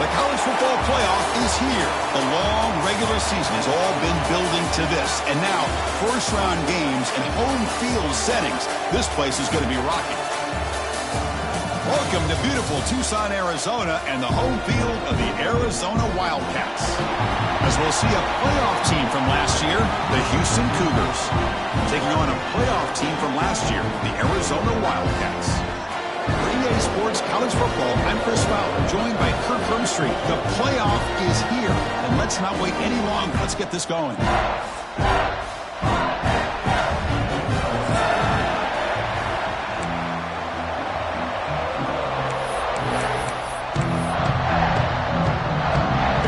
The college football playoff is here. The long regular season has all been building to this. And now, first-round games and home field settings. This place is going to be rocking. Welcome to beautiful Tucson, Arizona, and the home field of the Arizona Wildcats. As we'll see a playoff team from last year, the Houston Cougars, taking on a playoff team from last year, the Arizona Wildcats. RNG Sports College Football, I'm Chris Fowler, joined by Kirk Hermstreet. The playoff is here, and let's not wait any longer. Let's get this going.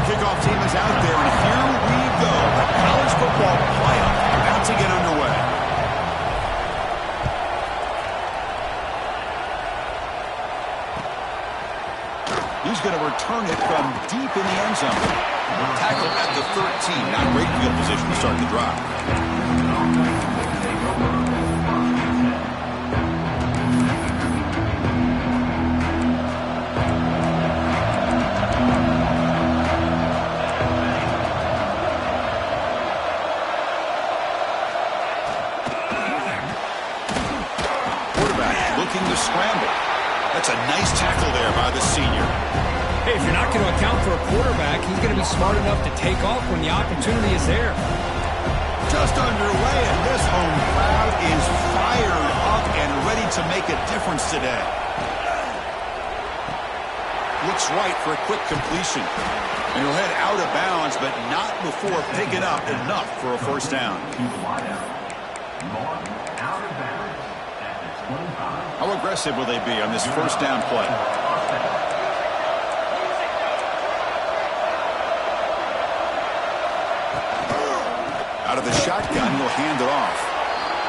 Kickoff team is out there, and here we go. The college football playoff about to get underway. He's going to return it from deep in the end zone. Tackle at the 13. Not great field position to start the drive. To scramble. That's a nice tackle there by the senior. Hey, if you're not going to account for a quarterback, he's going to be smart enough to take off when the opportunity is there. Just underway, and this home crowd is fired up and ready to make a difference today. Looks right for a quick completion. And he'll head out of bounds, but not before picking up enough for a first down. How aggressive will they be on this first down play? Out of the shotgun, he'll hand it off.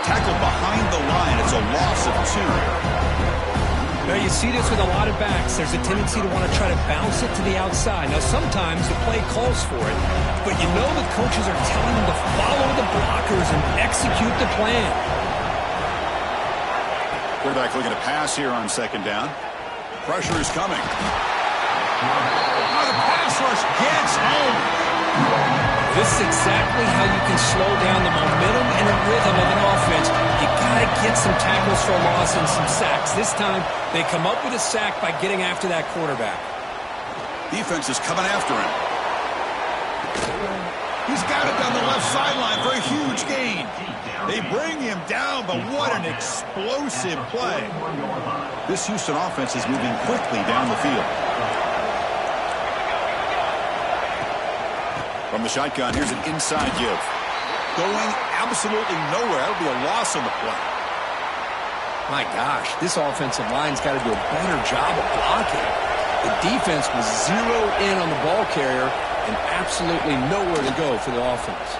Tackled behind the line. It's a loss of 2. Now, you see this with a lot of backs. There's a tendency to want to try to bounce it to the outside. Now, sometimes the play calls for it, but you know the coaches are telling them to follow the blockers and execute the plan. Quarterback looking to pass here on second down. Pressure is coming. The pass rush gets home. This is exactly how you can slow down the momentum and the rhythm of an offense. You got to get some tackles for a loss and some sacks. This time, they come up with a sack by getting after that quarterback. Defense is coming after him. He's got it down the left sideline for a huge gain. They bring him down, but what an explosive play. This Houston offense is moving quickly down the field. From the shotgun, here's an inside give. Going absolutely nowhere. That'll be a loss on the play. My gosh, this offensive line's got to do a better job of blocking. The defense was zeroed in on the ball carrier and absolutely nowhere to go for the offense.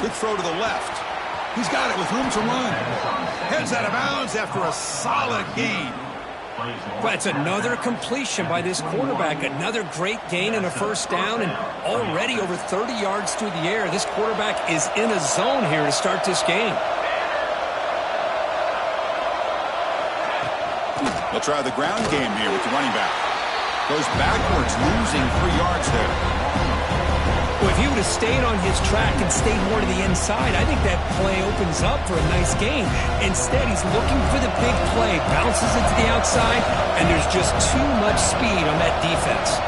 Quick throw to the left. He's got it with room to run. Heads out of bounds after a solid gain. But it's another completion by this quarterback. Another great gain and a first down, and already over 30 yards through the air. This quarterback is in a zone here to start this game. They'll try the ground game here with the running back. Goes backwards, losing 3 yards there. Well, if he would have stayed on his track and stayed more to the inside, I think that play opens up for a nice gain. Instead, he's looking for the big play, bounces it to the outside, and there's just too much speed on that defense.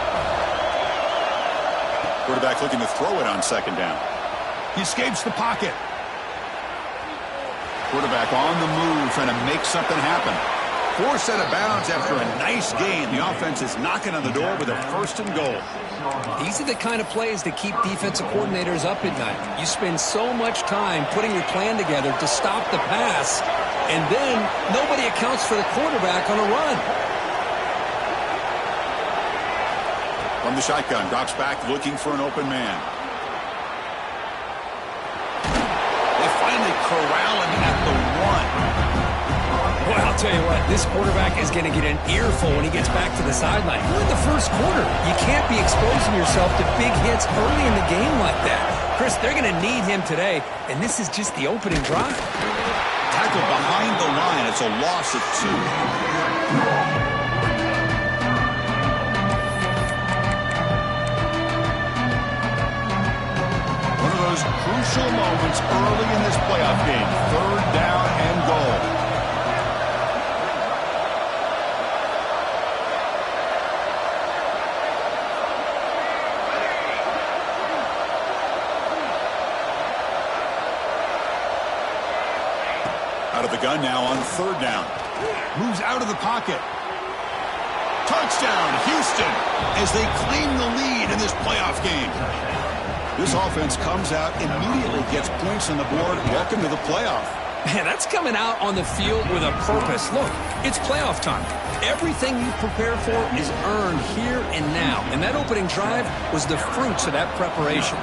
Quarterback looking to throw it on second down. He escapes the pocket. Quarterback on the move, trying to make something happen. Forced out of bounds after a nice gain. The offense is knocking on the door with a first and goal. These are the kind of plays that keep defensive coordinators up at night. You spend so much time putting your plan together to stop the pass, and then nobody accounts for the quarterback on a run. From the shotgun, drops back looking for an open man. They finally corral him at the 1. Well, I'll tell you what, this quarterback is going to get an earful when he gets back to the sideline. We're in the first quarter. You can't be exposing yourself to big hits early in the game like that. Chris, they're going to need him today, and this is just the opening drive. Tackled behind the line. It's a loss of 2. most crucial moments early in this playoff game. 3rd down and goal. Out of the gun now on 3rd down. Moves out of the pocket. Touchdown, Houston, as they claim the lead in this playoff game. This offense comes out, immediately gets points on the board. Welcome to the playoff. Man, that's coming out on the field with a purpose. Look, it's playoff time. Everything you prepare for is earned here and now. And that opening drive was the fruits of that preparation.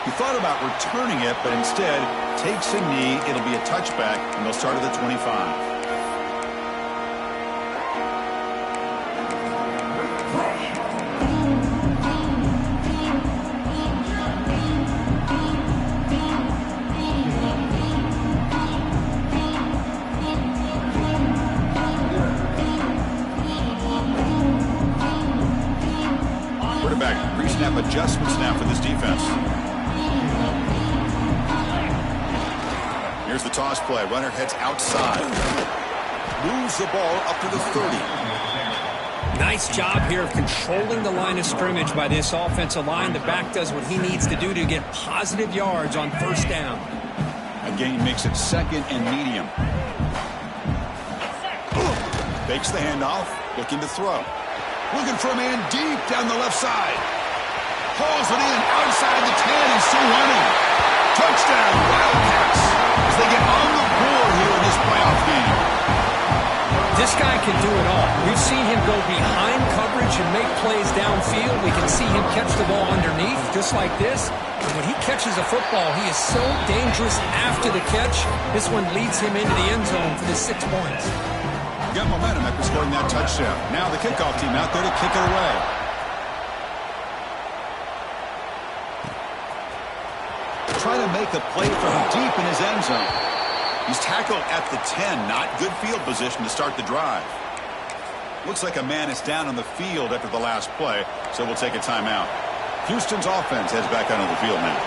He thought about returning it, but instead takes a knee. It'll be a touchback, and they'll start at the 25. Quarterback, pre-snap adjustments now for this defense. Here's the toss play. Runner heads outside. Moves the ball up to the 30. Nice job here of controlling the line of scrimmage by this offensive line. The back does what he needs to do to get positive yards on 1st down. A gain makes it 2nd and medium. Fakes the handoff. Looking to throw. Looking for a man deep down the left side. Hauls it in outside the 10 and still running. Touchdown, Wildcats, as they get on the board here in this playoff game. This guy can do it all. We've seen him go behind coverage and make plays downfield. We can see him catch the ball underneath, just like this. And when he catches a football, he is so dangerous after the catch. This one leads him into the end zone for the 6 points. Got momentum after scoring that touchdown. Now the kickoff team out there to kick it away. Trying to make a play from deep in his end zone. He's tackled at the 10. Not good field position to start the drive. Looks like a man is down on the field after the last play, so we'll take a timeout. Houston's offense heads back out on the field now.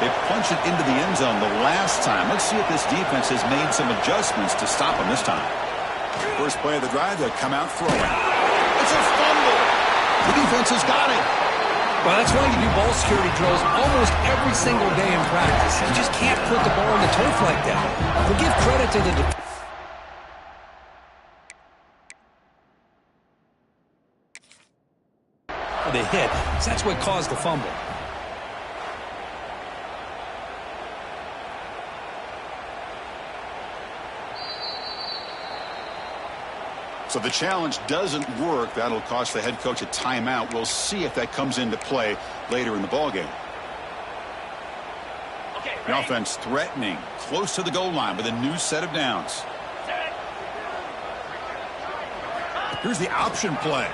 They punched it into the end zone the last time. Let's see if this defense has made some adjustments to stop them this time. First play of the drive, they'll come out throwing. It's a fumble. The defense has got it. Well, that's why you do ball security drills almost every single day in practice. You just can't put the ball in the turf like that. We'll give credit to the hit. So that's what caused the fumble. So the challenge doesn't work. That'll cost the head coach a timeout. We'll see if that comes into play later in the ballgame. The offense threatening, close to the goal line with a new set of downs. Here's the option play.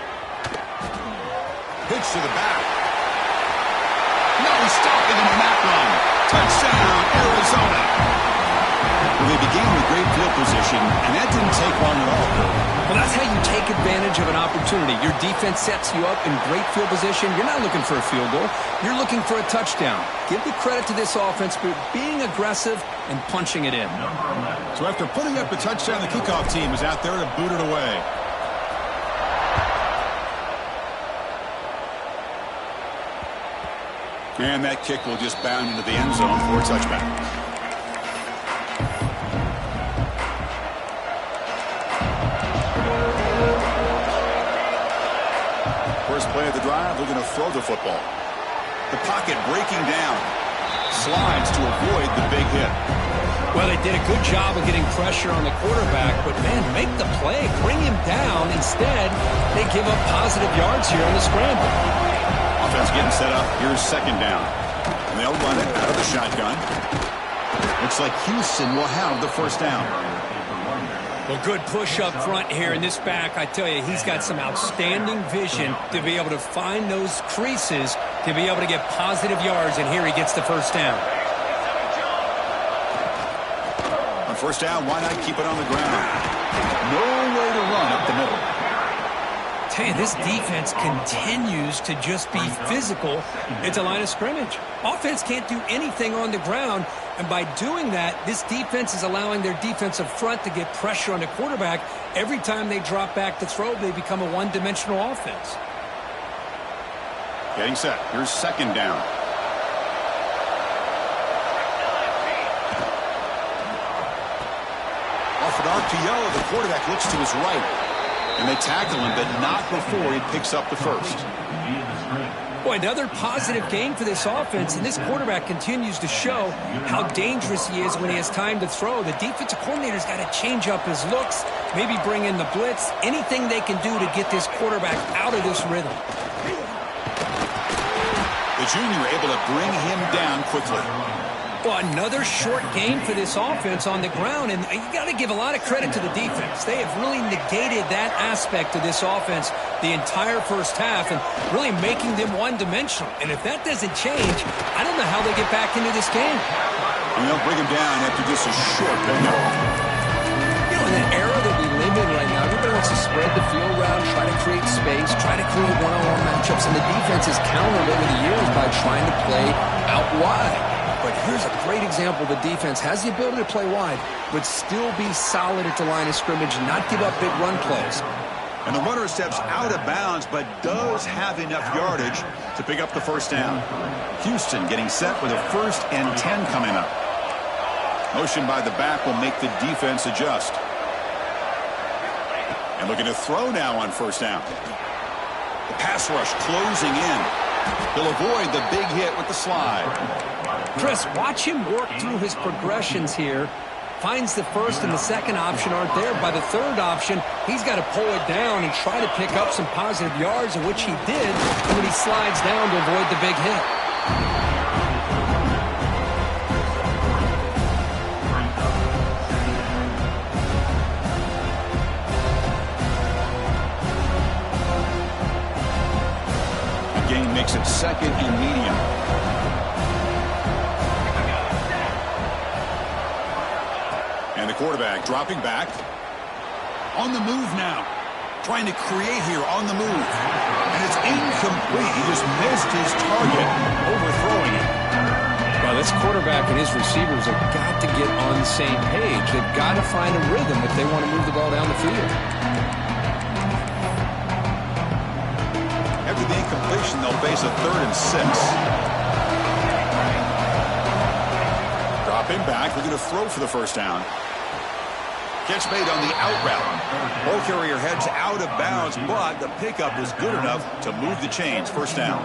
Pitch to the back. No stopping him on that run. Touchdown, Arizona. Well, they began with great field position, and that didn't take long at all. Well, that's how you take advantage of an opportunity. Your defense sets you up in great field position. You're not looking for a field goal. You're looking for a touchdown. Give the credit to this offense for being aggressive and punching it in. So after putting up the touchdown, the kickoff team is out there to boot it away. And that kick will just bound into the end zone for a touchback. First play of the drive, they're going to throw the football. The pocket breaking down. Slides to avoid the big hit. Well, they did a good job of getting pressure on the quarterback, but, man, make the play. Bring him down. Instead, they give up positive yards here on the scramble. Offense getting set up. Here's 2nd down. And they'll run it out of the shotgun. Looks like Houston will have the 1st down. Well, good push up front here in this back. I tell you, he's got some outstanding vision to be able to find those creases, to be able to get positive yards, and here he gets the 1st down. On 1st down, why not keep it on the ground? No way to run up the middle. Tell you, this defense continues to just be physical at the line of scrimmage. Offense can't do anything on the ground, and by doing that, this defense is allowing their defensive front to get pressure on the quarterback. Every time they drop back to throw, they become a one-dimensional offense. Getting set. Here's second down. Off an RPO, the quarterback looks to his right. And they tackle him, but not before he picks up the first. Boy, another positive game for this offense, and this quarterback continues to show how dangerous he is when he has time to throw. The defensive coordinator's got to change up his looks, maybe bring in the blitz, anything they can do to get this quarterback out of this rhythm. The junior able to bring him down quickly. Well, another short game for this offense on the ground, and you got to give a lot of credit to the defense. They have really negated that aspect of this offense the entire first half and really making them one-dimensional. And if that doesn't change, I don't know how they get back into this game. And they'll bring him down after just a short pickup. You know, in the era that we live in right now, everybody wants to spread the field around, try to create space, try to create one-on-one matchups, and the defense has countered over the years by trying to play out wide. But here's a great example. The defense has the ability to play wide, but still be solid at the line of scrimmage and not give up big run plays. And the runner steps out of bounds, but does have enough yardage to pick up the first down. Houston getting set with a 1st and 10 coming up. Motion by the back will make the defense adjust. And looking to throw now on first down. The pass rush closing in. He'll avoid the big hit with the slide. Chris, watch him work through his progressions here. Finds the first and the second option aren't there. By the third option, he's got to pull it down and try to pick up some positive yards, of which he did when he slides down to avoid the big hit. The gain makes it 2nd and medium. And the quarterback dropping back. On the move now. Trying to create here on the move. And it's incomplete. He just missed his target, overthrowing it. Well, this quarterback and his receivers have got to get on the same page. They've got to find a rhythm if they want to move the ball down the field. After the incompletion, they'll face a 3rd and 6. Dropping back, looking to throw for the first down. Catch made on the out route. Ball carrier heads out of bounds, but the pickup was good enough to move the chains. First down.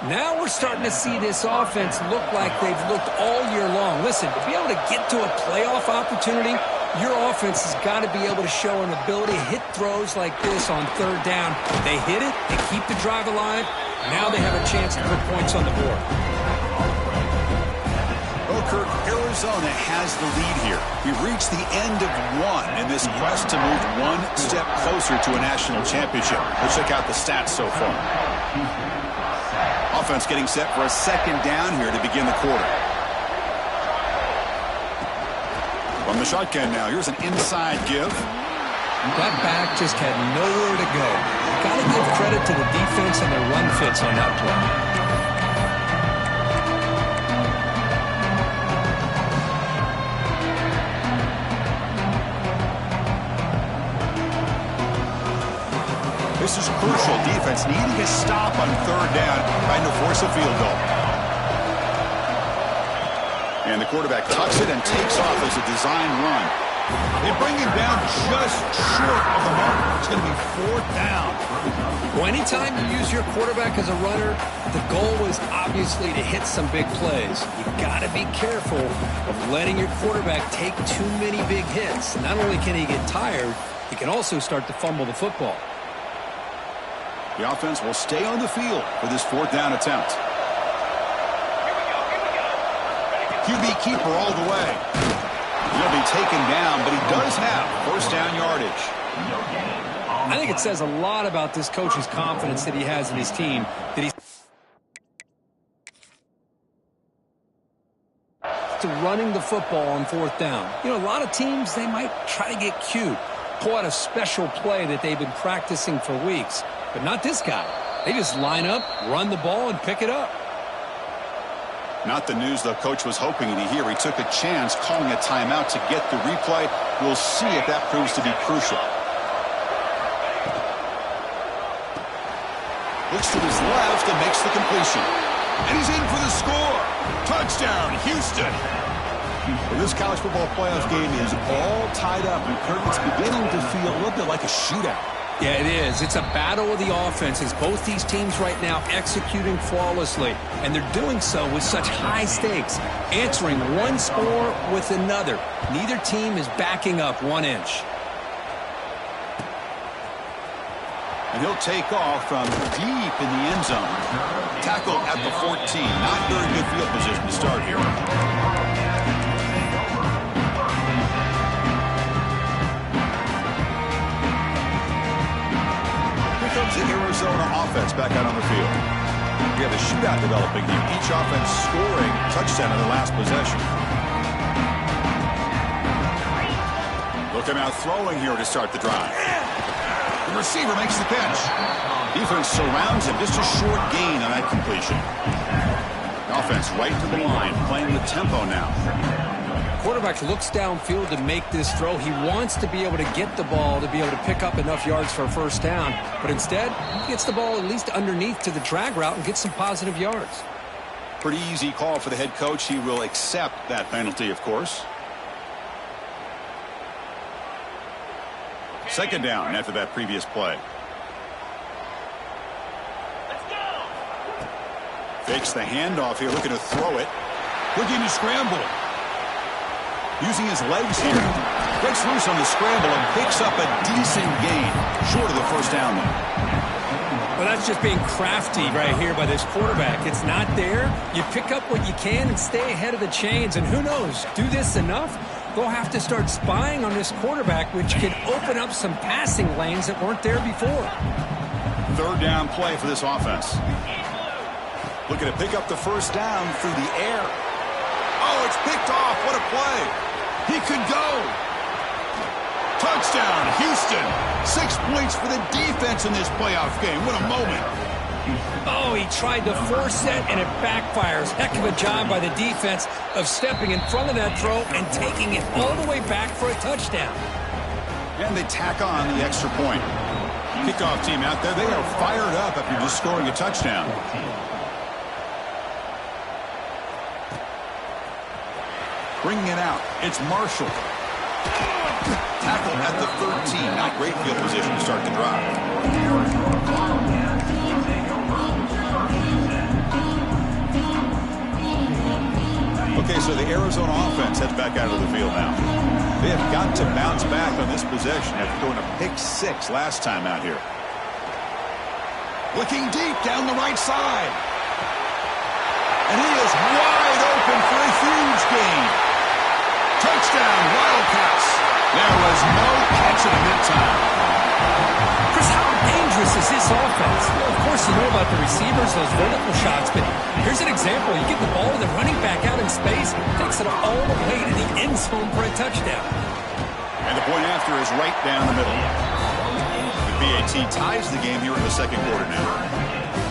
Now we're starting to see this offense look like they've looked all year long. Listen, to be able to get to a playoff opportunity, your offense has got to be able to show an ability to hit throws like this on 3rd down. They hit it, they keep the drive alive. Now they have a chance to put points on the board. Kirk, Arizona has the lead here. We've reached the end of one in this quest to move one step closer to a national championship. Let's check out the stats so far. Offense getting set for a 2nd down here to begin the quarter. From the shotgun now, here's an inside give. That back just had nowhere to go. Got to give credit to the defense and their run fits on that play. This is crucial. Defense needing a stop on 3rd down, trying to force a field goal. And the quarterback tucks it and takes off as a design run. They bring him down just short of the mark. It's going to be 4th down. Well, anytime you use your quarterback as a runner, the goal is obviously to hit some big plays. You've got to be careful of letting your quarterback take too many big hits. Not only can he get tired, he can also start to fumble the football. The offense will stay on the field for this 4th down attempt. QB keeper all the way. He'll be taken down, but he does have first down yardage. I think it says a lot about this coach's confidence that he has in his team, that he's to running the football on 4th down. You know, a lot of teams, they might try to get cute. Pull out a special play that they've been practicing for weeks. But not this guy. They just line up, run the ball, and pick it up. Not the news the coach was hoping to hear. He took a chance calling a timeout to get the replay. We'll see if that proves to be crucial. Looks to his left and makes the completion. And he's in for the score. Touchdown, Houston. Well, this college football playoff game is all tied up, and Kirk, it's beginning to feel a little bit like a shootout. Yeah, it is. It's a battle of the offenses. Both these teams right now executing flawlessly, and they're doing so with such high stakes, answering one score with another. Neither team is backing up 1 inch. And he'll take off from deep in the end zone. Tackled at the 14. Not very good field position to start here. Here comes the Arizona offense back out on the field. We have a shootout developing here. Each offense scoring a touchdown in their last possession. Look him out throwing here to start the drive. The receiver makes the catch. Defense surrounds him. Just a short gain on that completion. Offense right to the line, playing with tempo now. Quarterback looks downfield to make this throw. He wants to be able to get the ball to be able to pick up enough yards for a first down. But instead, he gets the ball at least underneath to the drag route and gets some positive yards. Pretty easy call for the head coach. He will accept that penalty, of course. Second down after that previous play. Let's go. Fakes the handoff here, looking to throw it. Looking to scramble. Using his legs here. Breaks loose on the scramble and picks up a decent gain. Short of the first down, though. Well, that's just being crafty right here by this quarterback. It's not there. You pick up what you can and stay ahead of the chains. And who knows, do this enough, they'll have to start spying on this quarterback, which can open up some passing lanes that weren't there before. Third down play for this offense. Looking to pick up the first down through the air. Oh, it's picked off. What a play. He could go. Touchdown, Houston. 6 points for the defense in this playoff game. What a moment. Oh, he tried to force it, and it backfires. Heck of a job by the defense of stepping in front of that throw and taking it all the way back for a touchdown. And they tack on the extra point. Kickoff team out there, they are fired up after just scoring a touchdown. Bringing it out, it's Marshall. Tackle at the 13. Not great field position to start the drive. Okay, so the Arizona offense heads back out of the field now. They have got to bounce back on this possession after going a pick 6 last time out here. Looking deep down the right side. And he is wide open for a huge gain. Touchdown, Wildcats. There was no catch at mid-time. Chris, how dangerous is this offense? Well, of course, you know about the receivers, those vertical shots, but here's an example. You get the ball to the running back out in space, takes it all the way to the end zone for a touchdown. And the point after is right down the middle. The BAT ties the game here in the second quarter now.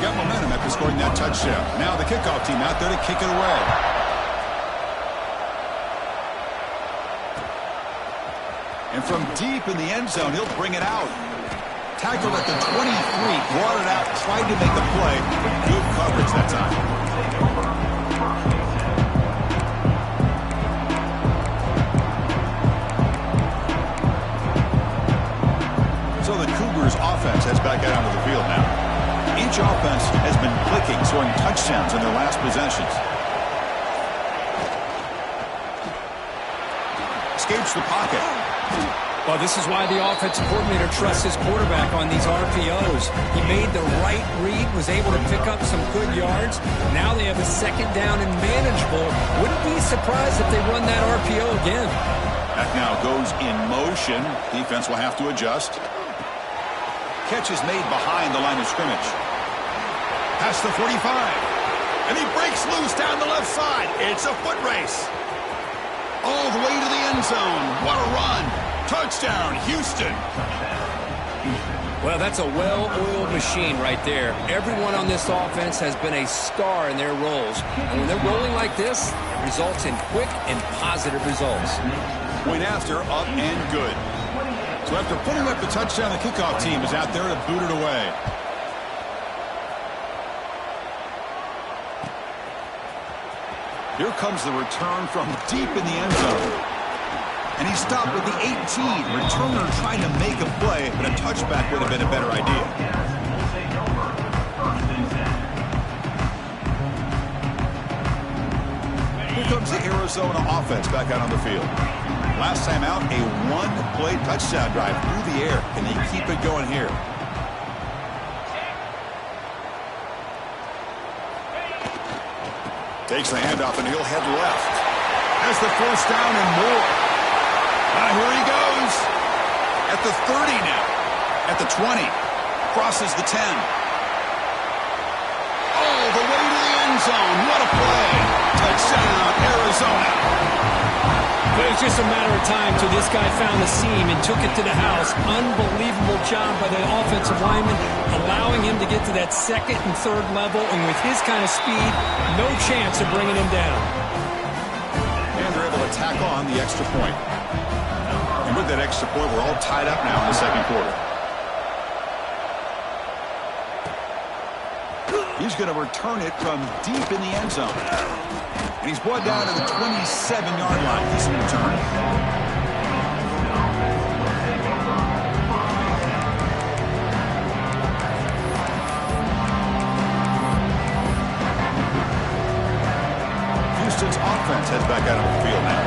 Got momentum after scoring that touchdown. Now the kickoff team out there to kick it away. And from deep in the end zone, he'll bring it out. Tackled at the 23, brought it out, tried to make a play. Good coverage that time. So the Cougars offense heads back out onto the field now. Each offense has been clicking, scoring touchdowns in their last possessions. Escapes the pocket. Well, this is why the offensive coordinator trusts his quarterback on these RPOs. He made the right read, was able to pick up some good yards. Now they have a second down and manageable. Wouldn't be surprised if they run that RPO again. That now goes in motion. Defense will have to adjust. Catch is made behind the line of scrimmage. Past the 45. And he breaks loose down the left side. It's a foot race. All the way to the end zone. What a run. Touchdown, Houston. Well, that's a well-oiled machine right there. Everyone on this offense has been a star in their roles. And when they're rolling like this, it results in quick and positive results. Point after, up and good. So after putting up the touchdown, the kickoff team is out there to boot it away. Here comes the return from deep in the end zone. And he stopped with the 18. Returner trying to make a play, but a touchback would have been a better idea. Here comes the Arizona offense back out on the field. Last time out, a one-play touchdown drive through the air. Can they keep it going here? Takes the handoff, and he'll head left. Has the first down and more. Here he goes. At the 30 now. At the 20. Crosses the 10. All the way to the end zone. What a play. Touchdown, Arizona. It was just a matter of time till this guy found the seam and took it to the house. Unbelievable job by the offensive lineman, allowing him to get to that second and third level, and with his kind of speed, no chance of bringing him down. And they're able to tack on the extra point. And with that extra point, we're all tied up now in the second quarter. He's going to return it from deep in the end zone. And he's brought down to the 27-yard line. Decent return. Houston's offense heads back out on the field now.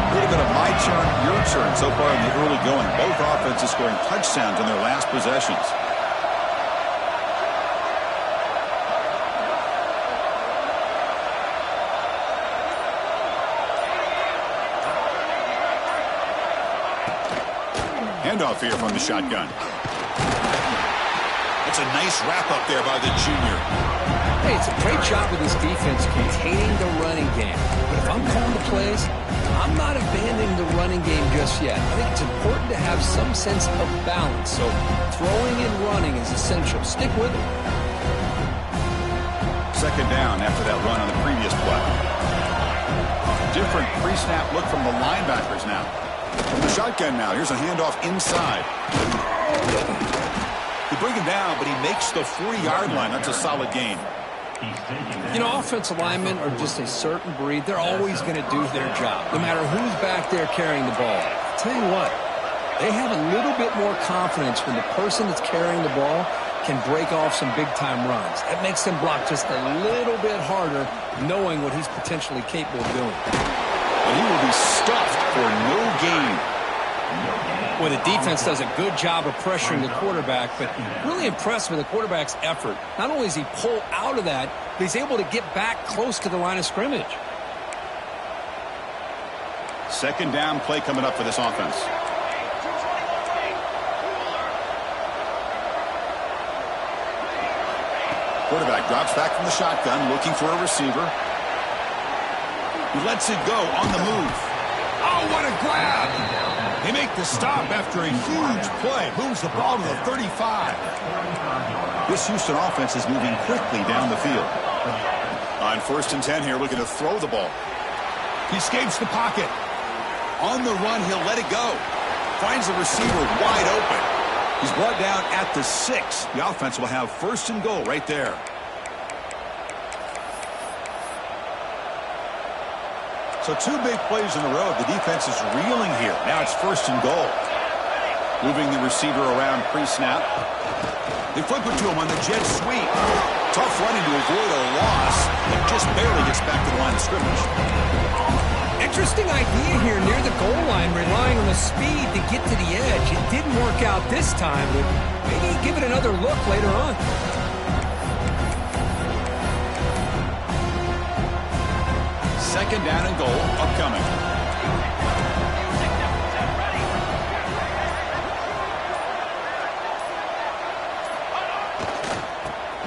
A little bit of my turn, your turn so far in the early going. Both offenses scoring touchdowns in their last possessions. Handoff here from the shotgun. It's a nice wrap-up there by the junior. Hey, it's a great job with this defense containing the running game. But if I'm calling the plays, I'm not abandoning the running game just yet. I think it's important to have some sense of balance. So throwing and running is essential. Stick with it. Second down after that run on the previous play. Different pre-snap look from the linebackers now. From the shotgun now, here's a handoff inside. They bring him down, but he makes the 40-yard line. That's a solid gain. You know, offensive linemen are just a certain breed. They're always going to do their job, no matter who's back there carrying the ball. I'll tell you what, they have a little bit more confidence when the person that's carrying the ball can break off some big-time runs. That makes them block just a little bit harder, knowing what he's potentially capable of doing. And he will be stuffed for no gain. Well, the defense does a good job of pressuring the quarterback, but really impressed with the quarterback's effort. Not only does he pull out of that, but he's able to get back close to the line of scrimmage. Second down play coming up for this offense. Quarterback drops back from the shotgun, looking for a receiver. He lets it go on the move. Oh, what a grab! They make the stop after a huge play. Moves the ball to the 35. This Houston offense is moving quickly down the field. On 1st and 10 here, looking to throw the ball. He escapes the pocket. On the run, he'll let it go. Finds the receiver wide open. He's brought down at the 6. The offense will have 1st and goal right there. So 2 big plays in a row. The defense is reeling here. Now it's 1st and goal. Moving the receiver around pre-snap. They flip it to him on the jet sweep. Tough running to avoid a loss. And just barely gets back to the line of scrimmage. Interesting idea here near the goal line, relying on the speed to get to the edge. It didn't work out this time, but maybe give it another look later on. Second down and goal upcoming.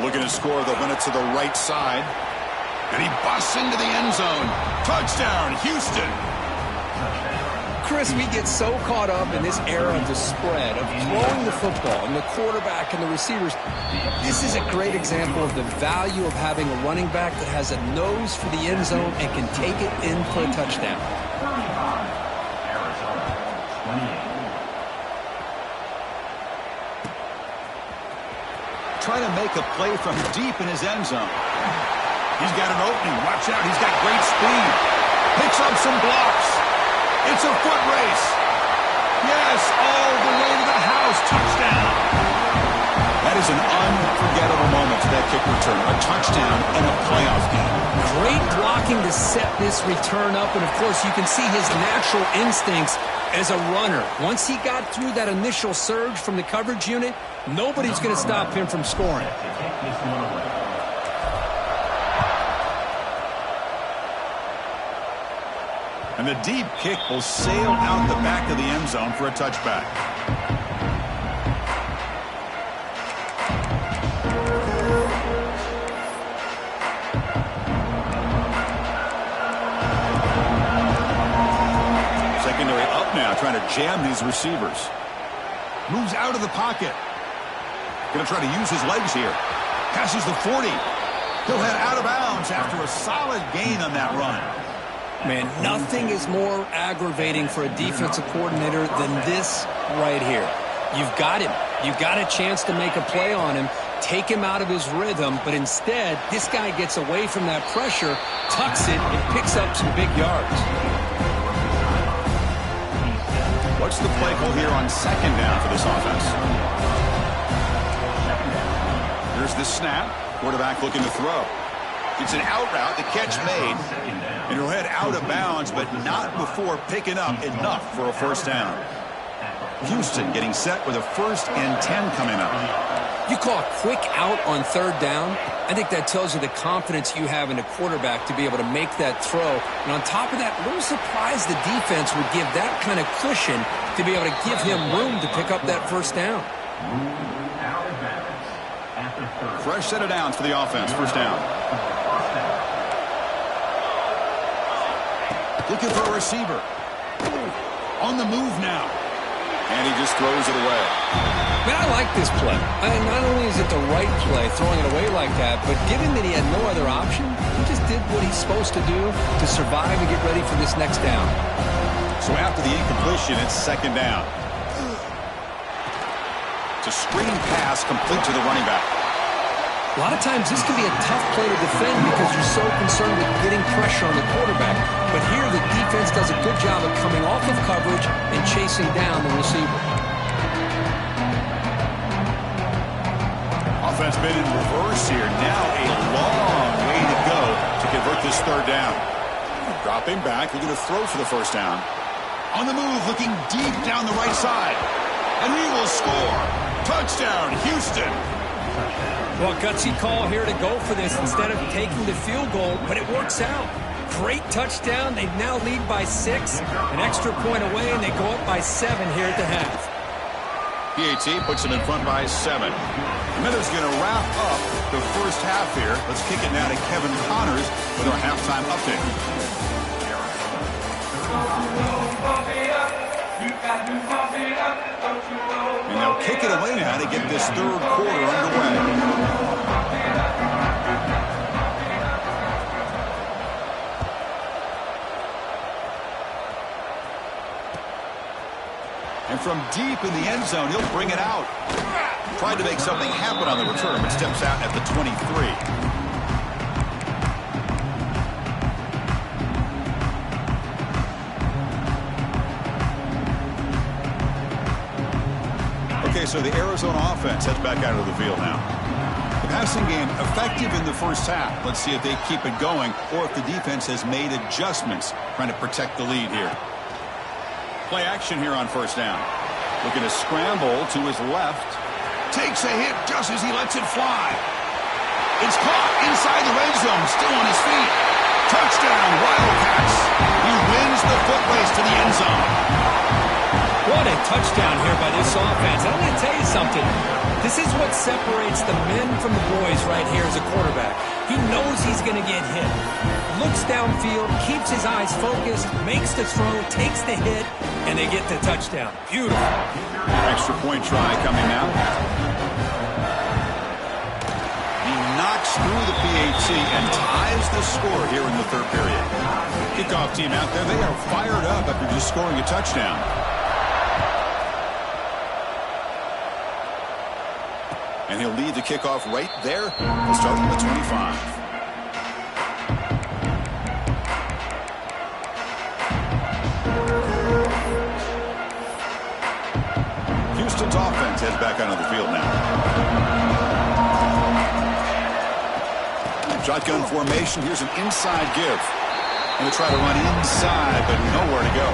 Looking to score, they'll run it to the right side. And he busts into the end zone. Touchdown, Houston. Chris, we get so caught up in this era of the spread, of throwing the football and the quarterback and the receivers. This is a great example of the value of having a running back that has a nose for the end zone and can take it in for a touchdown. Trying to make a play from deep in his end zone. He's got an opening. Watch out. He's got great speed. Picks up some blocks. It's a foot race. Yes, all the way to the house. Touchdown. That is an unforgettable moment to that kick return. A touchdown in a playoff game. Great blocking to set this return up. And, of course, you can see his natural instincts as a runner. Once he got through that initial surge from the coverage unit, nobody's going to stop him from scoring. And the deep kick will sail out the back of the end zone for a touchback. Secondary up now, trying to jam these receivers. Moves out of the pocket. Going to try to use his legs here. Passes the 40. He'll head out of bounds after a solid gain on that run. Man, nothing is more aggravating for a defensive coordinator than this right here. You've got him. You've got a chance to make a play on him, take him out of his rhythm, but instead, this guy gets away from that pressure, tucks it, and picks up some big yards. What's the play call here on second down for this offense? Here's the snap. Quarterback looking to throw. It's an out route. The catch made. And he'll head out of bounds, but not before picking up enough for a first down. Houston getting set with a 1st and 10 coming up. You call a quick out on third down. I think that tells you the confidence you have in a quarterback to be able to make that throw. And on top of that, a little surprised the defense would give that kind of cushion to be able to give him room to pick up that first down. Fresh set of downs for the offense. First down. Looking for a receiver. On the move now. And he just throws it away. Man, I like this play. Not only is it the right play, throwing it away like that, but given that he had no other option, he just did what he's supposed to do to survive and get ready for this next down. So after the incompletion, it's second down. It's a screen pass complete to the running back. A lot of times this can be a tough play to defend because you're so concerned with getting pressure on the quarterback. But here the defense does a good job of coming off of coverage and chasing down the receiver. Offense been in reverse here. Now a long way to go to convert this third down. Dropping back, looking to throw for the first down. On the move, looking deep down the right side. And he will score. Touchdown, Houston. Well, gutsy call here to go for this instead of taking the field goal, but it works out. Great touchdown. They now lead by 6. An extra point away, and they go up by 7 here at the half. PAT puts them in front by 7. Miller's going to wrap up the first half here. Let's kick it now to Kevin Connors with our halftime update. And they'll kick it away now to get this third quarter underway. And from deep in the end zone, he'll bring it out. Tried to make something happen on the return, but steps out at the 23. Okay, so the Arizona offense heads back out of the field now. The passing game effective in the first half. Let's see if they keep it going or if the defense has made adjustments trying to protect the lead here. Play action here on first down. Looking to scramble to his left. Takes a hit just as he lets it fly. It's caught inside the red zone, still on his feet. Touchdown, Wildcats. He wins the foot race to the end zone. What a touchdown here by this offense. I'm going to tell you something. This is what separates the men from the boys right here as a quarterback. He knows he's going to get hit. Looks downfield, keeps his eyes focused, makes the throw, takes the hit, and they get the touchdown. Beautiful. Extra point try coming now. He knocks through the PAT and ties the score here in the third period. Kickoff team out there, they are fired up after just scoring a touchdown. And he'll lead the kickoff right there. He'll start on the 25. Houston's offense heads back onto the field now. Shotgun formation. Here's an inside give. Going to try to run inside, but nowhere to go.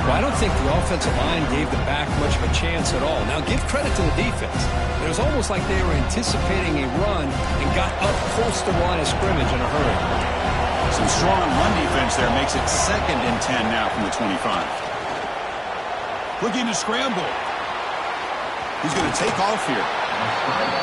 Well, I don't think the offensive line gave the back much of a chance at all. Now, give credit to the defense. It was almost like they were anticipating a run and got up close to the line of scrimmage in a hurry. Some strong run defense there makes it 2nd and 10 now from the 25. Looking to scramble. He's going to take off here.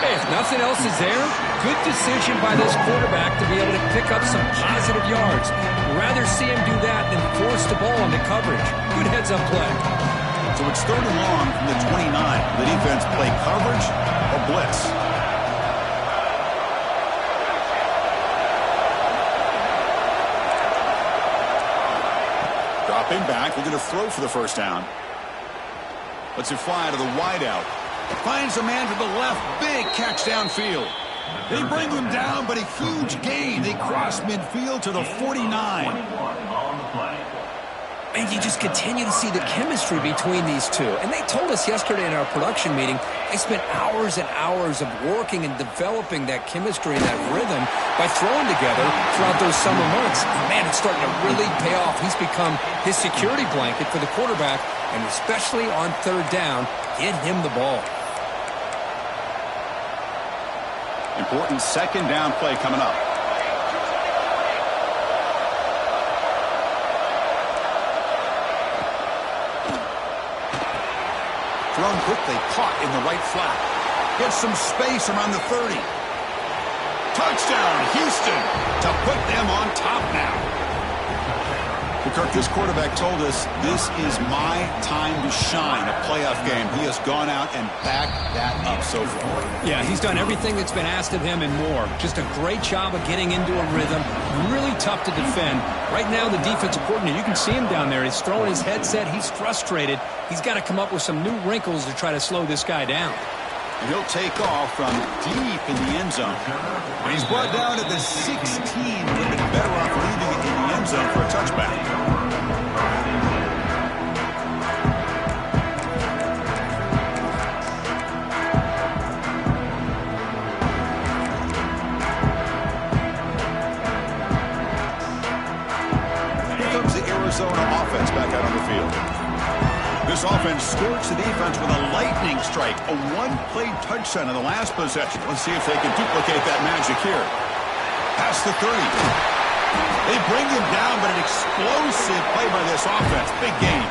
Hey, if nothing else is there, good decision by this quarterback to be able to pick up some positive yards. Rather see him do that than force the ball into coverage. Good heads-up play. So it's 3rd and long from the 29. The defense play coverage or blitz. Dropping back, looking to throw for the first down. Lets it fly to the wideout. Finds a man to the left. Big catch downfield. They bring him down, but a huge gain. They cross midfield to the 49. And you just continue to see the chemistry between these two. And they told us yesterday in our production meeting, they spent hours and hours of working and developing that chemistry and that rhythm by throwing together throughout those summer months. And man, it's starting to really pay off. He's become his security blanket for the quarterback, and especially on 3rd down, get him the ball. Important 2nd down play coming up. Thrown quickly, caught in the right flat. Gets some space around the 30. Touchdown, Houston, to put them on top now. Kirk, this quarterback told us this is my time to shine, a playoff game. He has gone out and backed that up so far. Yeah, he's done everything that's been asked of him and more. Just a great job of getting into a rhythm. Really tough to defend. Right now, the defensive coordinator, you can see him down there. He's throwing his headset. He's frustrated. He's got to come up with some new wrinkles to try to slow this guy down. And he'll take off from deep in the end zone. And he's brought down at the 16. Would have been better off leaving it in the end zone for a touchback. Here comes the Arizona offense back out on the field. This offense scorched the defense with a lightning strike, a one-play touchdown in the last possession. Let's see if they can duplicate that magic here. Past the 30. They bring him down, but an explosive play by this offense. Big game.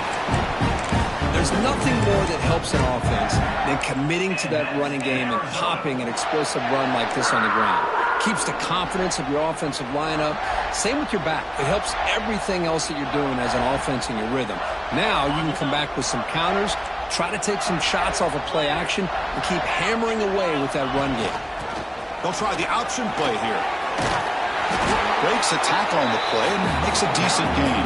There's nothing more that helps an offense than committing to that running game and popping an explosive run like this on the ground. Keeps the confidence of your offensive lineup. Same with your back. It helps everything else that you're doing as an offense in your rhythm. Now you can come back with some counters, try to take some shots off of play action, and keep hammering away with that run game. They'll try the option play here. Breaks a tackle on the play and makes a decent gain.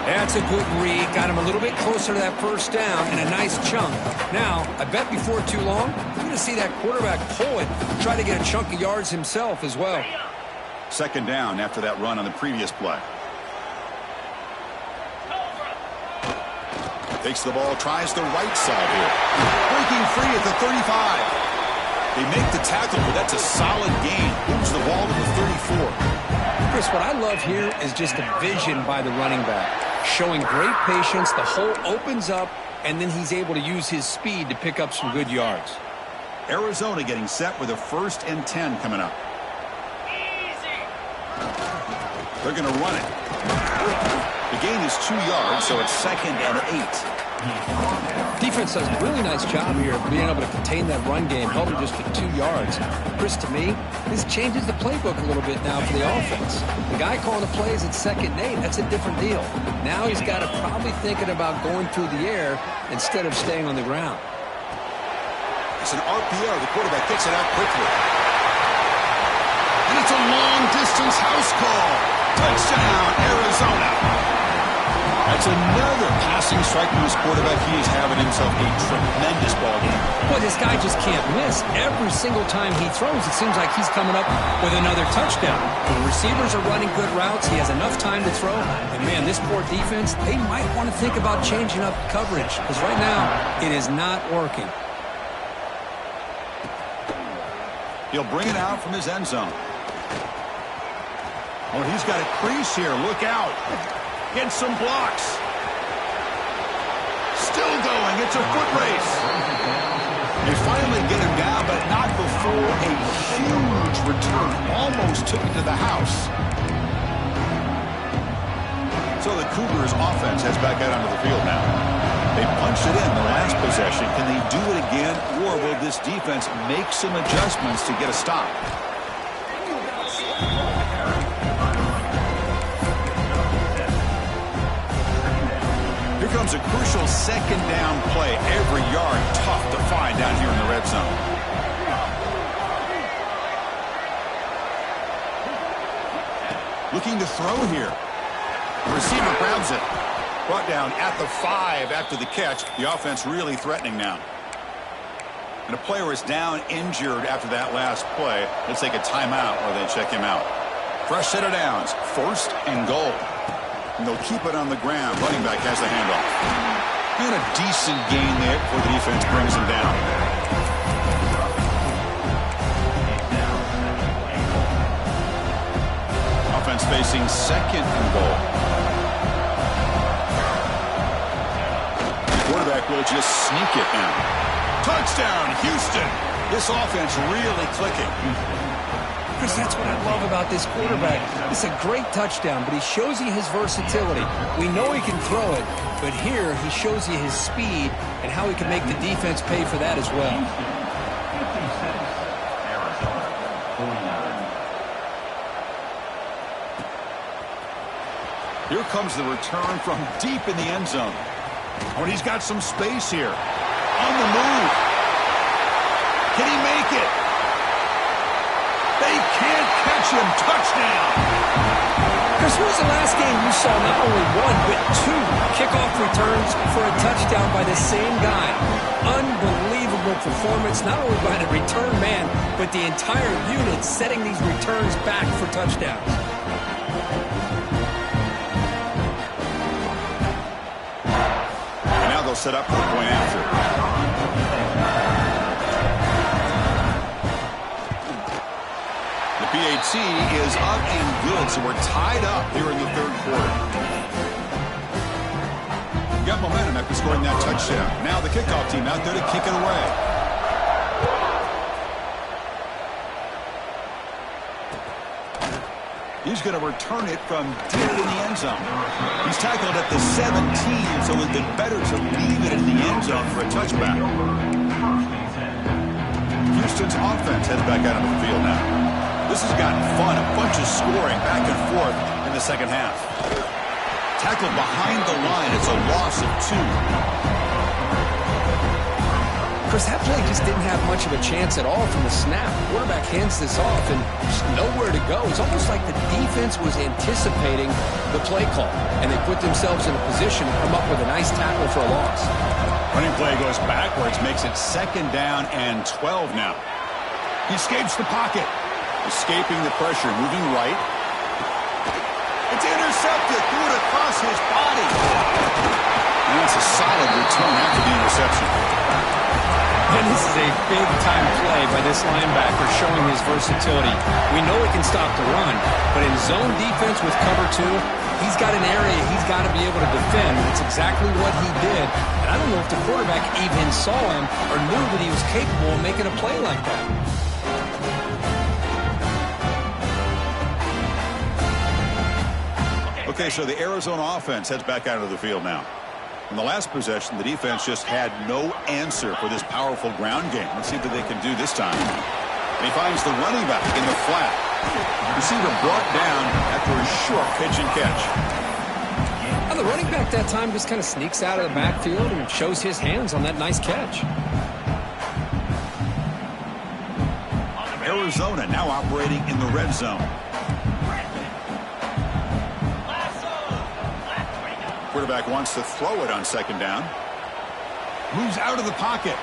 That's a good read. Got him a little bit closer to that first down and a nice chunk. Now, I bet before too long, you're going to see that quarterback pull it, try to get a chunk of yards himself as well. 2nd down after that run on the previous play. Takes the ball, tries the right side here. Breaking free at the 35. They make the tackle, but that's a solid gain. Moves the ball to the 34. Chris, what I love here is just the vision by the running back. Showing great patience, the hole opens up, and then he's able to use his speed to pick up some good yards. Arizona getting set with a 1st and 10 coming up. They're going to run it. The gain is 2 yards, so it's 2nd and 8. Defense does a really nice job here of being able to contain that run game, held him just for 2 yards. Chris, to me, this changes the playbook a little bit now for the offense. The guy calling the plays at 2nd and 8, that's a different deal. Now he's got to probably thinking about going through the air instead of staying on the ground. It's an RPO. The quarterback gets it out quickly. And it's a long-distance house call. Touchdown, Arizona. That's another passing strike from his quarterback. He is having himself a tremendous ball game. Well, this guy just can't miss. Every single time he throws, it seems like he's coming up with another touchdown. The receivers are running good routes. He has enough time to throw. And, man, this poor defense, they might want to think about changing up coverage because right now it is not working. He'll bring it out from his end zone. Oh, he's got a crease here. Look out. Get some blocks. Still going. It's a foot race. They finally get him down, but not before a huge return. Almost took it to the house. So the Cougars offense heads back out onto the field now. They punched it in the last possession. Can they do it again, or will this defense make some adjustments to get a stop? Here comes a crucial 2nd down play. Every yard tough to find down here in the red zone. Looking to throw here. The receiver grabs it. Brought down at the 5 after the catch. The offense really threatening now. And a player is down injured after that last play. Let's take a timeout while they check him out. Fresh set of downs. 1st and goal. And they'll keep it on the ground. Running back has the handoff. And a decent gain there before the defense brings him down. Offense facing 2nd and goal. Quarterback will just sneak it now. Touchdown, Houston. This offense really clicking. Chris, that's what I love about this quarterback. It's a great touchdown, but he shows you his versatility. We know he can throw it, but here he shows you his speed and how he can make the defense pay for that as well. Here comes the return from deep in the end zone. Oh, and he's got some space here. On the move. Can he make it? They can't catch him. Touchdown. Chris, when was the last game you saw not only 1, but 2 kickoff returns for a touchdown by the same guy? Unbelievable performance, not only by the return man, but the entire unit setting these returns back for touchdowns. They'll set up for the point after. The PAT is up and good, so we're tied up here in the 3rd quarter. Got momentum after scoring that touchdown. Now the kickoff team out there to kick it away. He's going to return it from deep in the end zone. He's tackled at the 17, so it would have been better to leave it in the end zone for a touchback. Houston's offense heads back out on the field now. This has gotten fun. A bunch of scoring back and forth in the 2nd half. Tackled behind the line. It's a loss of 2. Chris, that play just didn't have much of a chance at all from the snap. The quarterback hands this off and just nowhere to go. It's almost like the defense was anticipating the play call, and they put themselves in a position to come up with a nice tackle for a loss. Running play goes backwards, makes it 2nd down and 12 now. He escapes the pocket, escaping the pressure, moving right. It's intercepted, threw it across his body. And that's a solid return after the interception. And this is a big-time play by this linebacker showing his versatility. We know he can stop the run, but in zone defense with cover 2, he's got an area he's got to be able to defend. That's exactly what he did. And I don't know if the quarterback even saw him or knew that he was capable of making a play like that. Okay, so the Arizona offense heads back out of the field now. In the last possession, the defense just had no answer for this powerful ground game. Let's see what they can do this time. And he finds the running back in the flat. Receiver brought down after a short pitch and catch. Well, the running back that time just kind of sneaks out of the backfield and shows his hands on that nice catch. Arizona now operating in the red zone. Quarterback wants to throw it on second down. Moves out of the pocket.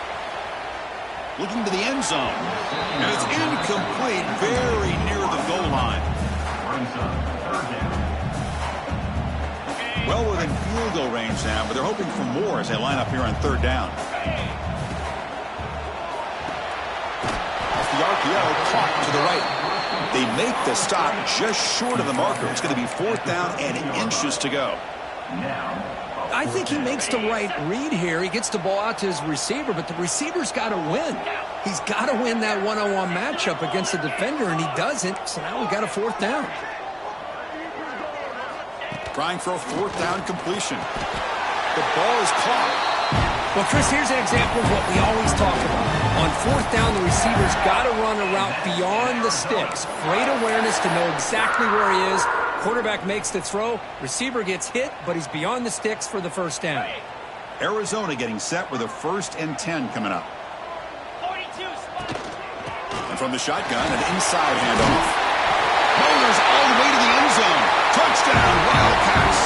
Looking to the end zone. And it's incomplete, very near the goal line. Well within field goal range now, but they're hoping for more as they line up here on third down. Off the RPO, caught to the right. They make the stop just short of the marker. It's going to be fourth down and inches to go. I think he makes the right read here. He gets the ball out to his receiver, but the receiver's got to win. He's got to win that one-on-one matchup against the defender, and he doesn't, so now we got a fourth down. Trying for a fourth down completion. The ball is caught. Well, Chris, here's an example of what we always talk about. On fourth down, the receiver's got to run a route beyond the sticks. Great awareness to know exactly where he is. Quarterback makes the throw. Receiver gets hit, but he's beyond the sticks for the first down. Arizona getting set with a 1st and 10 coming up. And from the shotgun, an inside handoff. Motors all the way to the end zone. Touchdown, Wildcats.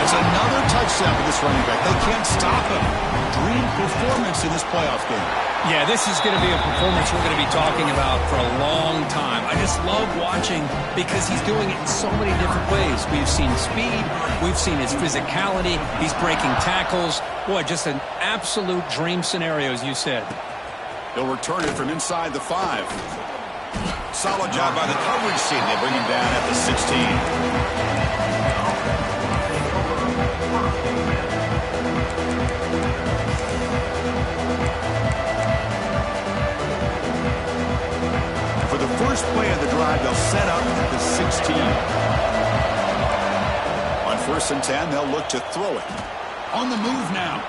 That's another touchdown for this running back. They can't stop him. Dream performance in this playoff game. Yeah, this is going to be a performance we're going to be talking about for a long time. I just love watching because he's doing it in so many different ways. We've seen speed. We've seen his physicality. He's breaking tackles. Boy, just an absolute dream scenario, as you said. He'll return it from inside the 5. Solid job by the coverage team. They bring him down at the 16. First play of the drive, they'll set up at the 16. On 1st and 10, they'll look to throw it. On the move now.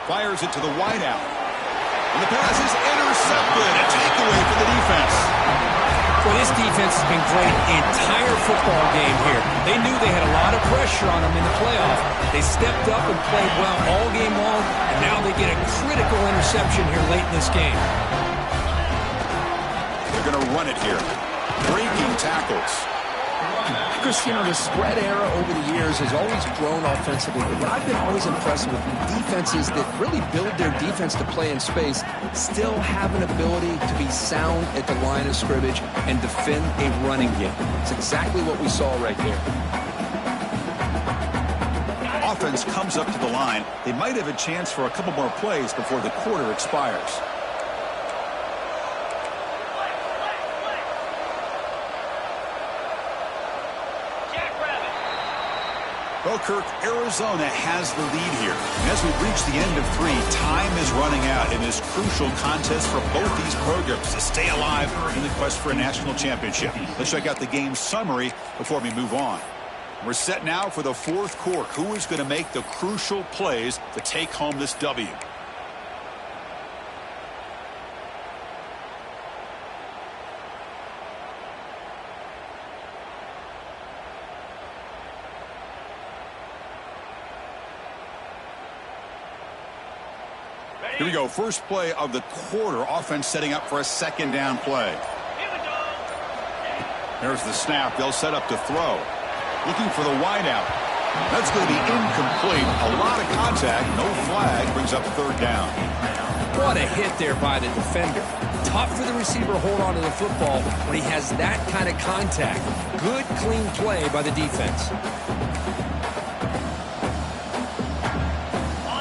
Fires it to the wideout. And the pass is intercepted. A takeaway for the defense. Well, this defense has been great the entire football game here. They knew they had a lot of pressure on them in the playoff. They stepped up and played well all game long, and now they get a critical interception here late in this game. They're going to run it here. Breaking tackles. Chris, you know, the spread era over the years has always grown offensively, but what I've been always impressed with defenses that really build their defense to play in space still have an ability to be sound at the line of scrimmage and defend a running game. It's exactly what we saw right there. Offense comes up to the line. They might have a chance for a couple more plays before the quarter expires. Well, Kirk, Arizona has the lead here. And as we reach the end of 3, time is running out in this crucial contest for both these programs to stay alive in the quest for a national championship. Let's check out the game summary before we move on. We're set now for the 4th quarter. Who is going to make the crucial plays to take home this W? Here we go. First play of the quarter. Offense setting up for a 2nd down play. There's the snap. They'll set up to throw. Looking for the wideout. That's going to be incomplete. A lot of contact. No flag. Brings up 3rd down. What a hit there by the defender. Tough for the receiver to hold on to the football when he has that kind of contact. Good, clean play by the defense.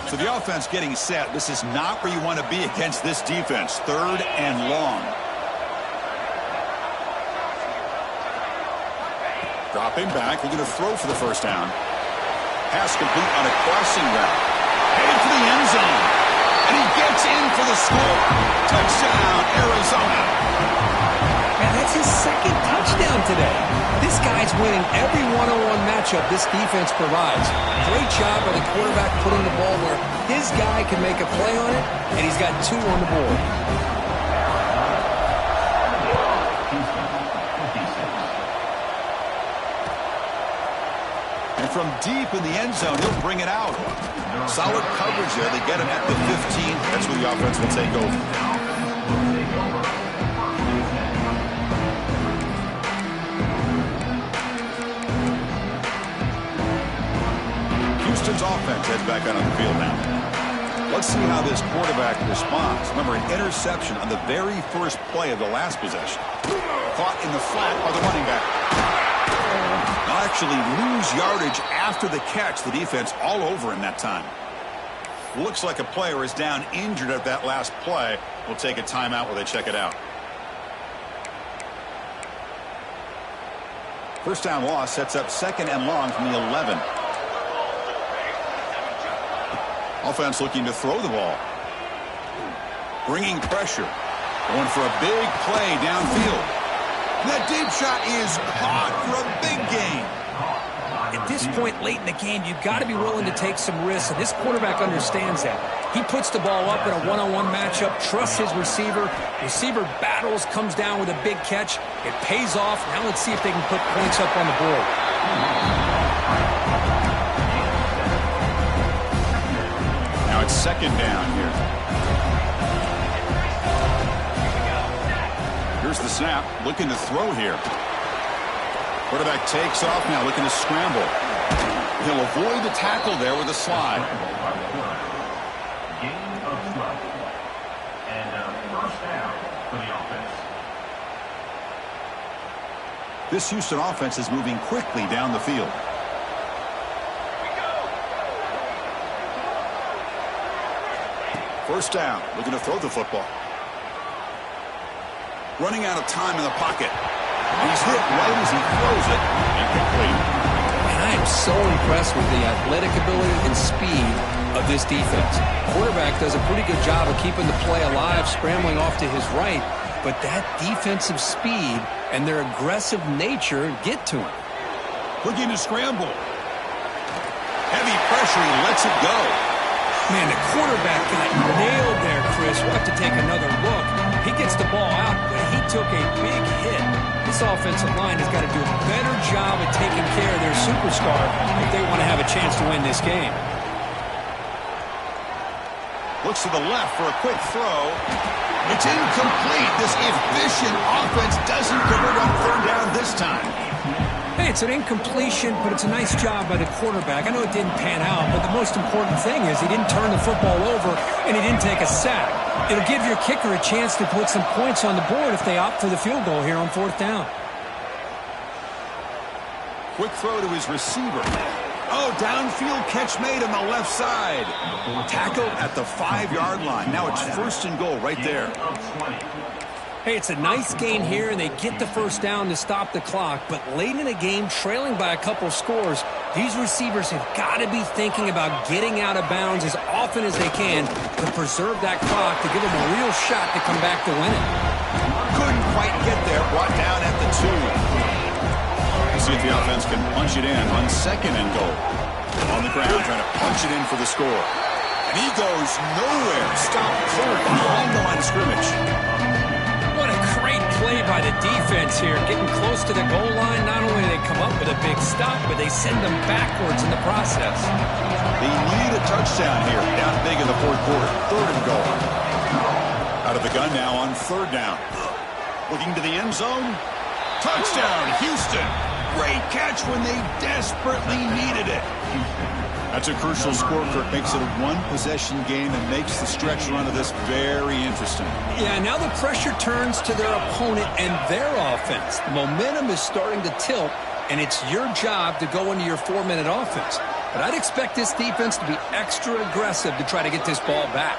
So the offense getting set. This is not where you want to be against this defense. 3rd and long. Dropping back. We're going to throw for the 1st down. Pass complete on a crossing route. Headed for the end zone. And he gets in for the score. Touchdown, Arizona. And that's his 2nd touchdown today. This guy's winning every one-on-one matchup this defense provides. Great job by the quarterback putting the ball where his guy can make a play on it, and he's got 2 on the board. And from deep in the end zone, he'll bring it out. Solid coverage there. They get him at the 15. That's where the offense will take over. Houston's offense heads back out on the field now. Let's see how this quarterback responds. Remember, an interception on the very first play of the last possession. Caught in the flat by the running back. They'll actually lose yardage after the catch. The defense all over him that time. Looks like a player is down injured at that last play. We'll take a timeout while they check it out. First down loss sets up 2nd and long from the 11. Offense looking to throw the ball. Bringing pressure. Going for a big play downfield. That deep shot is caught for a big gain. At this point late in the game, you've got to be willing to take some risks, and this quarterback understands that. He puts the ball up in a one-on-one matchup, trusts his receiver. Receiver battles, comes down with a big catch. It pays off. Now let's see if they can put points up on the board. Now it's 2nd down here. Here's the snap, looking to throw here. Quarterback takes off now, looking to scramble. He'll avoid the tackle there with a slide. Gain of 12. And first down for the offense. This Houston offense is moving quickly down the field. First down, looking to throw the football. Running out of time in the pocket. He's hit right as he throws it. Incomplete. And I am so impressed with the athletic ability and speed of this defense. Quarterback does a pretty good job of keeping the play alive, scrambling off to his right. But that defensive speed and their aggressive nature get to him. Looking to scramble. Heavy pressure, he lets it go. Man, the quarterback got nailed there, Chris. We'll have to take another look. He gets the ball out, but he took a big hit. This offensive line has got to do a better job of taking care of their superstar if they want to have a chance to win this game. Looks to the left for a quick throw. It's incomplete. This efficient offense doesn't convert on 3rd down this time. Hey, it's an incompletion, but it's a nice job by the quarterback. I know it didn't pan out, but the most important thing is he didn't turn the football over and he didn't take a sack. It'll give your kicker a chance to put some points on the board if they opt for the field goal here on 4th down. Quick throw to his receiver. Oh, downfield catch made on the left side. Tackled at the 5-yard line. Now it's 1st and goal right there. Hey, it's a nice gain here, and they get the first down to stop the clock. But late in the game, trailing by a couple scores, these receivers have got to be thinking about getting out of bounds as often as they can to preserve that clock, to give them a real shot to come back to win it. Couldn't quite get there. Brought down at the 2. We'll see if the offense can punch it in on 2nd and goal. On the ground, trying to punch it in for the score. And he goes nowhere. Stopped cold behind the line of scrimmage. What a great play by the defense here. Getting close to the goal line, not only do they come up with a big stop, but they send them backwards in the process. They need a touchdown here. Down big in the 4th quarter. 3rd and goal. Out of the gun now on 3rd down. Looking to the end zone. Touchdown, Houston. Great catch when they desperately needed it. That's a crucial score, Kirk. Makes it a 1-possession game and makes the stretch run of this very interesting. Yeah, now the pressure turns to their opponent and their offense. The momentum is starting to tilt, and it's your job to go into your 4-minute offense. But I'd expect this defense to be extra aggressive to try to get this ball back.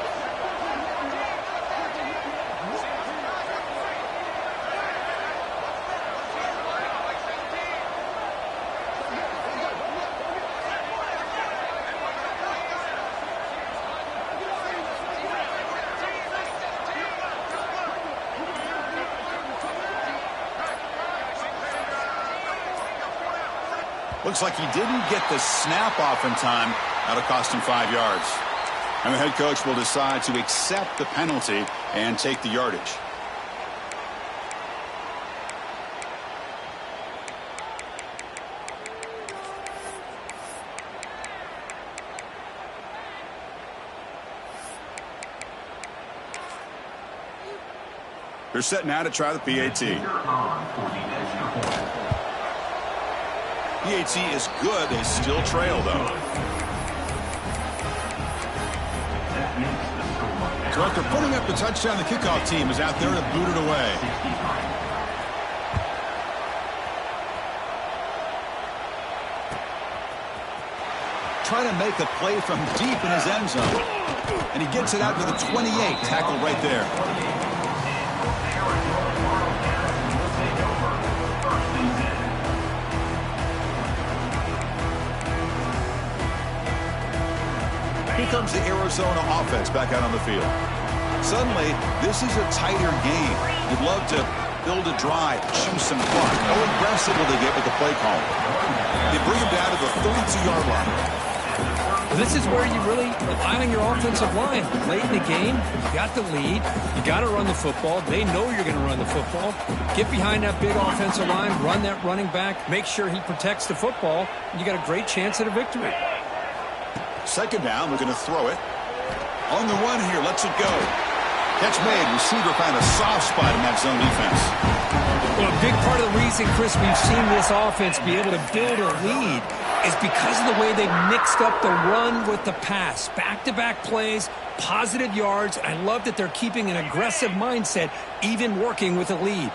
Looks like he didn't get the snap off in time. That'll cost him 5 yards. And the head coach will decide to accept the penalty and take the yardage. They're set now to try the PAT. PAT is good. They still trail, though. So after putting up the touchdown, the kickoff team is out there to boot it away. Trying to make a play from deep in his end zone. And he gets it out to the 28. Tackle right there. Here comes the Arizona offense back out on the field. Suddenly, this is a tighter game. You'd love to build a drive, choose some fun. How aggressive will they get with the play call? They bring him down to the 32-yard line. This is where you really rely on your offensive line. Late in the game, you got the lead. You got to run the football. They know you're going to run the football. Get behind that big offensive line, run that running back, make sure he protects the football, and you got a great chance at a victory. Second down, we're going to throw it. On the run here, lets it go. Catch made. Receiver found a soft spot in that zone defense. Well, a big part of the reason, Chris, we've seen this offense be able to build a lead is because of the way they've mixed up the run with the pass. Back-to-back plays, positive yards. I love that they're keeping an aggressive mindset, even working with a lead.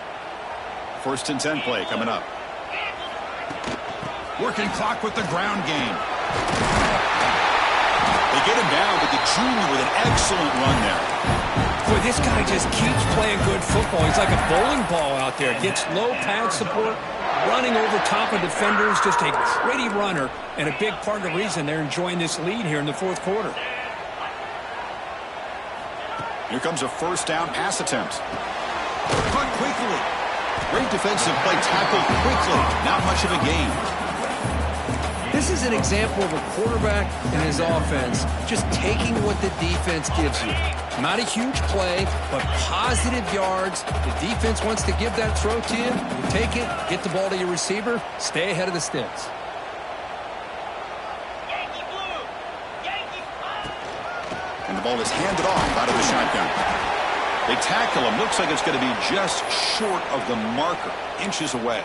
1st and 10 play coming up. Working clock with the ground game. They get him down, but the junior with an excellent run there. Boy, this guy just keeps playing good football. He's like a bowling ball out there. Gets low pad support, running over top of defenders, just a gritty runner, and a big part of the reason they're enjoying this lead here in the 4th quarter. Here comes a 1st down pass attempt. Caught quickly. Great defensive play, tackled quickly. Not much of a gain. This is an example of a quarterback and his offense just taking what the defense gives you. Not a huge play, but positive yards. The defense wants to give that throw to you. You take it, get the ball to your receiver, stay ahead of the sticks. And the ball is handed off out of the shotgun. They tackle him. Looks like it's going to be just short of the marker, inches away.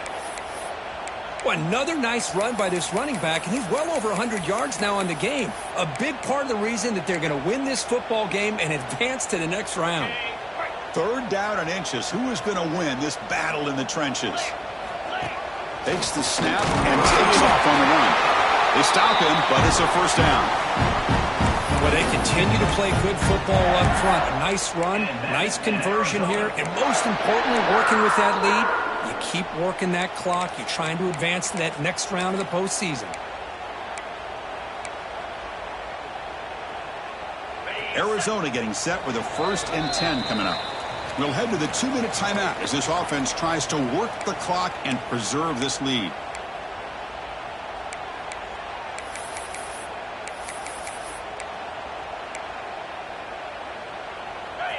Well, another nice run by this running back, and he's well over 100 yards now on the game. A big part of the reason that they're going to win this football game and advance to the next round. 3rd down and inches. Who is going to win this battle in the trenches? Takes the snap and takes off on the run. They stop him, but it's a 1st down. Well, they continue to play good football up front. A nice run, nice conversion here, and most importantly, working with that lead. You keep working that clock. You're trying to advance to that next round of the postseason. Arizona getting set with a 1st and 10 coming up. We'll head to the 2-minute timeout as this offense tries to work the clock and preserve this lead.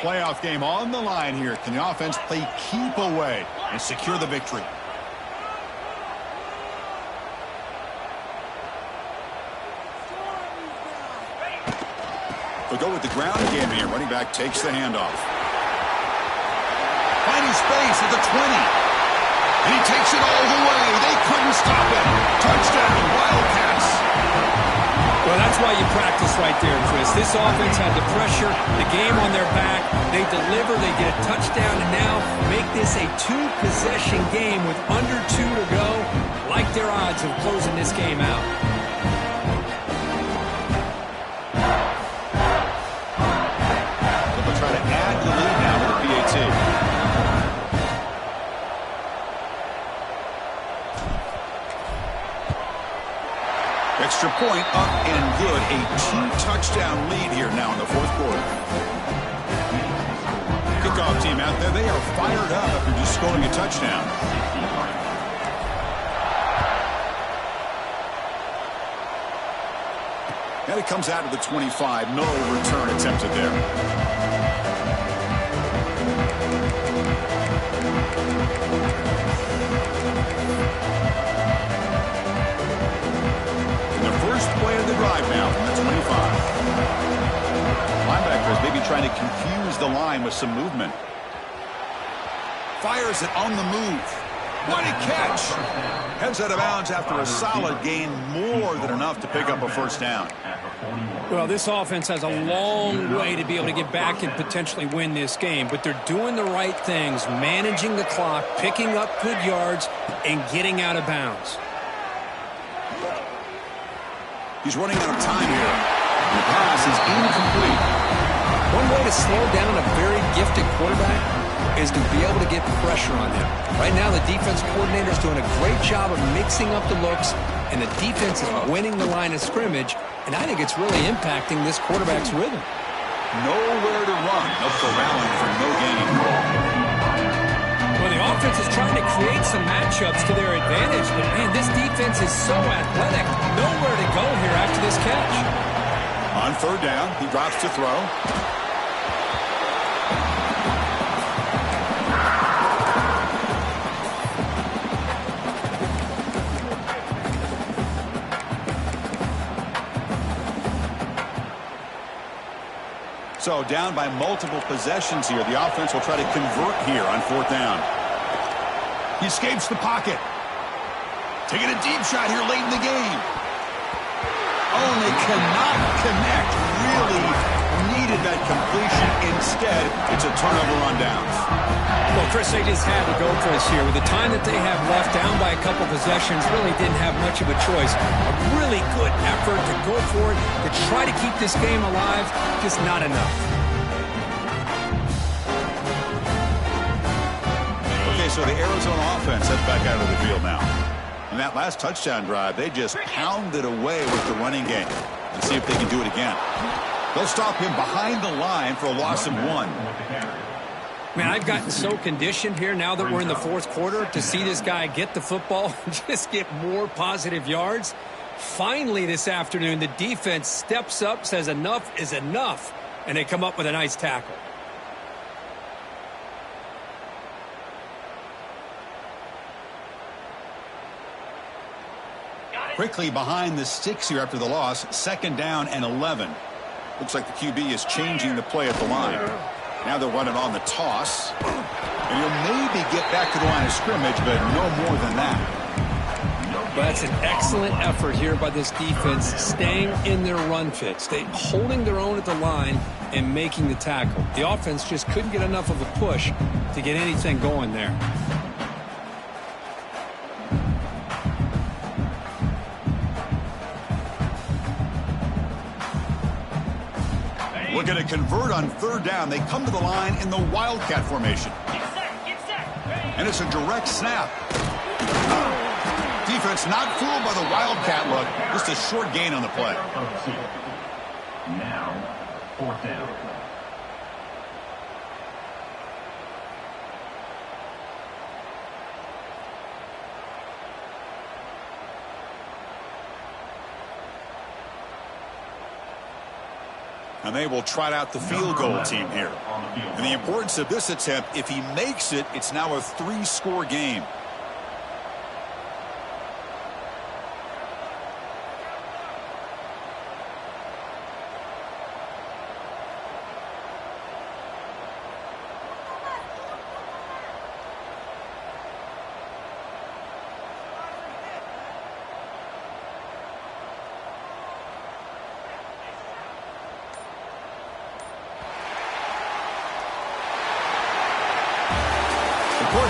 Playoff game on the line here. Can the offense play keep away and secure the victory? They'll go with the ground game here. Running back takes the handoff. Finding space at the 20. And he takes it all the way. They couldn't stop him. Touchdown, Wildcats. Well, that's why you practice right there, Chris. This offense had the pressure, the game on their back. They deliver, they get a touchdown, and now make this a 2-possession game with under 2 to go. Like their odds of closing this game out. They'll try to add the lead now to the PAT. Extra point up and good. A 2-touchdown lead here now in the 4th quarter. Kickoff team out there. They are fired up after just scoring a touchdown. And it comes out to the 25. No return attempted there. And the first play of the drive now from the 25. Linebackers maybe trying to confuse the line with some movement. Fires it on the move. What a catch! Heads out of bounds after a solid gain, more than enough to pick up a first down. Well, this offense has a long way to be able to get back and potentially win this game, but they're doing the right things, managing the clock, picking up good yards, and getting out of bounds. He's running out of time here. The pass is incomplete. One way to slow down a very gifted quarterback is to be able to get pressure on him. Right now, the defense coordinator is doing a great job of mixing up the looks, and the defense is winning the line of scrimmage, and I think it's really impacting this quarterback's rhythm. Nowhere to run. Up for rallying for no gain. Well, the offense is trying to create some matchups to their advantage, but, man, this defense is so athletic. Nowhere to go here after this catch. On third down, he drops to throw. So down by multiple possessions here. The offense will try to convert here on fourth down. He escapes the pocket. Taking a deep shot here late in the game. Oh, and they cannot connect. Really needed that completion. Instead, it's a turnover on downs. Well, Chris, they just had to go for this here. With the time that they have left, down by a couple possessions, really didn't have much of a choice. A really good effort to go for it, to try to keep this game alive, just not enough. Okay, so the Arizona offense heads back out of the field now. In that last touchdown drive, they just pounded away with the running game. Let's see if they can do it again. They'll stop him behind the line for a loss of 1. Man, I've gotten so conditioned here now that we're in the fourth quarter to see this guy get the football, just get more positive yards. Finally this afternoon, the defense steps up, says enough is enough, and they come up with a nice tackle. Quickly behind the sticks here after the loss. Second down and 11. Looks like the QB is changing the play at the line. Now they'll run it on the toss. And he'll maybe get back to the line of scrimmage, but no more than that. But that's an excellent effort here by this defense, staying in their run fit, holding their own at the line and making the tackle. The offense just couldn't get enough of a push to get anything going there. We're going to convert on third down. They come to the line in the Wildcat formation. And it's a direct snap. Defense not fooled by the Wildcat look. Just a short gain on the play. Now, fourth down. And they will trot out the field goal team here. And the importance of this attempt, if he makes it, it's now a 3-score game.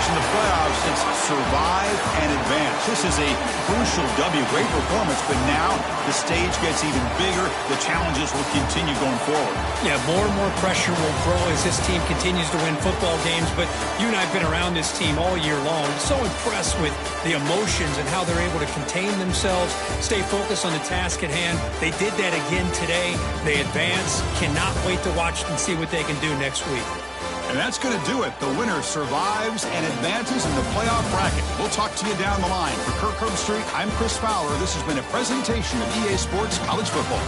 In the playoffs, it's survive and advance. This is a crucial W. Great performance, but now the stage gets even bigger. The challenges will continue going forward. Yeah, more and more pressure will grow as this team continues to win football games, but you and I have been around this team all year long. So impressed with the emotions and how they're able to contain themselves, stay focused on the task at hand. They did that again today. They advance. Cannot wait to watch and see what they can do next week. And that's going to do it. The winner survives and advances in the playoff bracket. We'll talk to you down the line. For Kirk Herbstreit, I'm Chris Fowler. This has been a presentation of EA Sports College Football.